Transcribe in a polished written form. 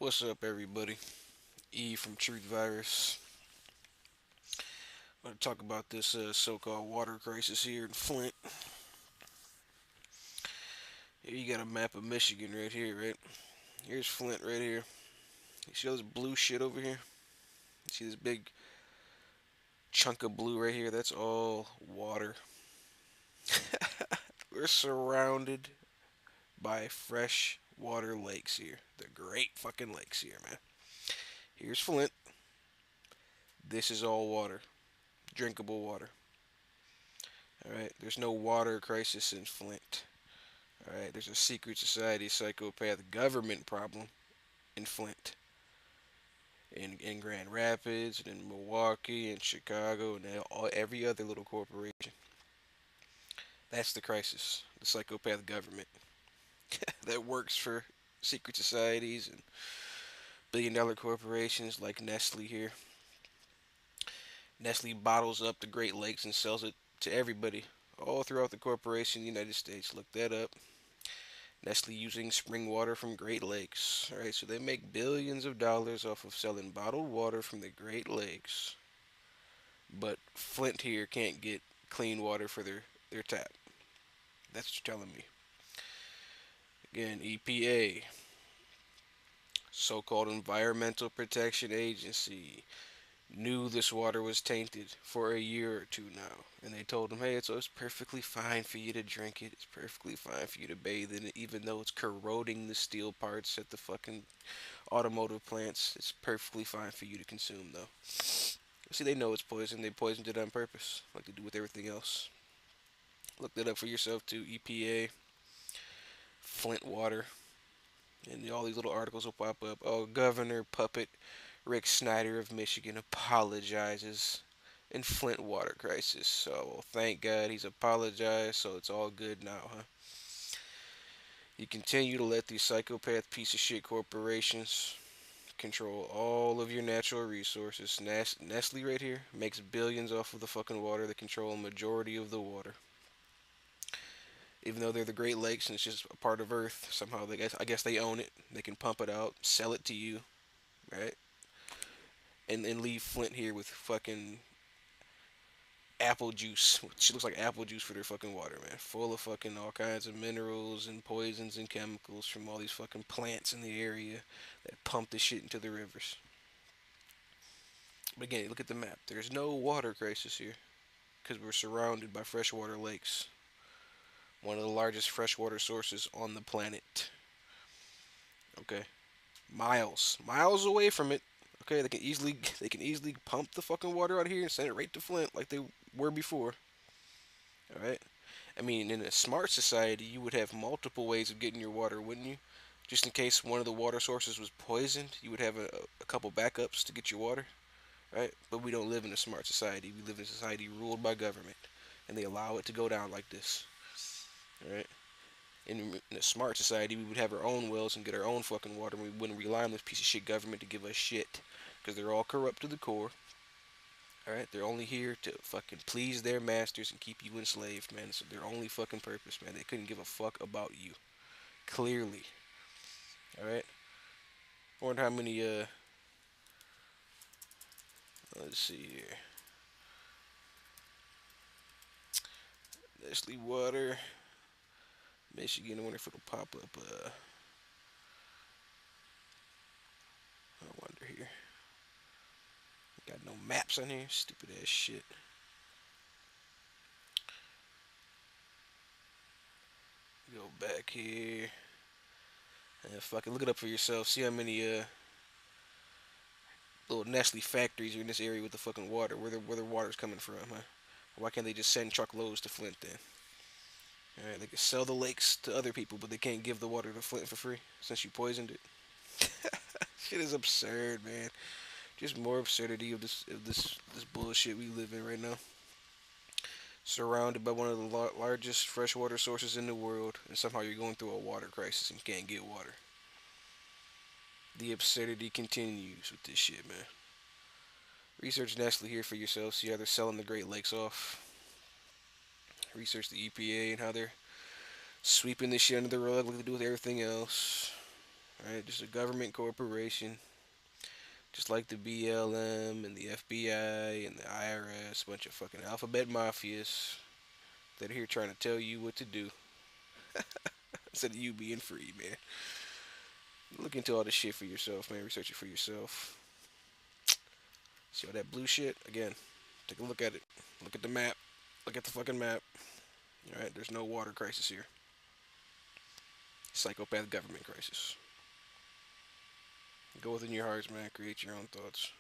What's up, everybody? E from TruthVirus. I'm going to talk about this so-called water crisis here in Flint. Here you got a map of Michigan right here, right? Here's Flint right here. You see all this blue shit over here? You see this big chunk of blue right here? That's all water. We're surrounded by fresh water lakes here. They're great fucking lakes here, man. Here's Flint. This is all water. Drinkable water. Alright? There's no water crisis in Flint. Alright, there's a secret society psychopath government problem in Flint, in Grand Rapids, and in Milwaukee, and Chicago, and every other little corporation. That's the crisis. The psychopath government that works for secret societies and billion-dollar corporations like Nestle here. Nestle bottles up the Great Lakes and sells it to everybody all throughout the corporation in the United States. Look that up. Nestle using spring water from Great Lakes. Alright, so they make billions of dollars off of selling bottled water from the Great Lakes. But Flint here can't get clean water for their tap. That's what you're telling me. Again, EPA, so-called Environmental Protection Agency, knew this water was tainted for a year or two now. And they told them, hey, it's perfectly fine for you to drink it. It's perfectly fine for you to bathe in it, even though it's corroding the steel parts at the fucking automotive plants. It's perfectly fine for you to consume, though. See, they know it's poison. They poisoned it on purpose, like they do with everything else. Look that up for yourself, too. EPA, Flint water, and all these little articles will pop up. Oh, Governor Puppet Rick Snyder of Michigan apologizes in Flint water crisis. So, well, thank God he's apologized, so it's all good now, huh? You continue to let these psychopath piece of shit corporations control all of your natural resources. Nestle right here makes billions off of the fucking water. They control a majority of the water. Even though they're the Great Lakes and it's just a part of Earth, somehow I guess they own it. They can pump it out, sell it to you, right? And leave Flint here with fucking apple juice. She looks like apple juice for their fucking water, man. Full of fucking all kinds of minerals and poisons and chemicals from all these fucking plants in the area that pump the shit into the rivers. But again, look at the map. There's no water crisis here because we're surrounded by freshwater lakes. One of the largest freshwater sources on the planet. Okay, miles away from it. Okay, they can easily pump the fucking water out of here and send it right to Flint like they were before. All right. I mean, in a smart society, you would have multiple ways of getting your water, wouldn't you? Just in case one of the water sources was poisoned, you would have a couple backups to get your water, right? But we don't live in a smart society. We live in a society ruled by government, and they allow it to go down like this, all right? In a smart society, we would have our own wells and get our own fucking water, and we wouldn't rely on this piece of shit government to give us shit, because they're all corrupt to the core. All right, they're only here to fucking please their masters and keep you enslaved, man. So their only fucking purpose, man. They couldn't give a fuck about you, clearly. All right. I wonder how many. Let's see here. Nestle water, Michigan. I wonder if it'll pop up. I wonder here. Got no maps on here. Stupid ass shit. Go back here. And fucking look it up for yourself. See how many little Nestle factories are in this area with the fucking water. Where the water's coming from, huh? Why can't they just send truckloads to Flint then? Alright, they can sell the lakes to other people, but they can't give the water to Flint for free since you poisoned it. Shit is absurd, man. Just more absurdity of this bullshit we live in right now. Surrounded by one of the largest freshwater sources in the world, and somehow you're going through a water crisis and can't get water. The absurdity continues with this shit, man. Research Nestle here for yourself. See how they're selling the Great Lakes off. Research the EPA and how they're sweeping this shit under the rug like they do with everything else. Right? Just a government corporation, just like the BLM and the FBI and the IRS, bunch of fucking alphabet mafias that are here trying to tell you what to do instead of you being free, man. Look into all this shit for yourself, man. Research it for yourself. See all that blue shit? Again, take a look at it. Look at the map. Look at the fucking map. Alright, there's no water crisis here. Psychopath government crisis. Go within your hearts, man. Create your own thoughts.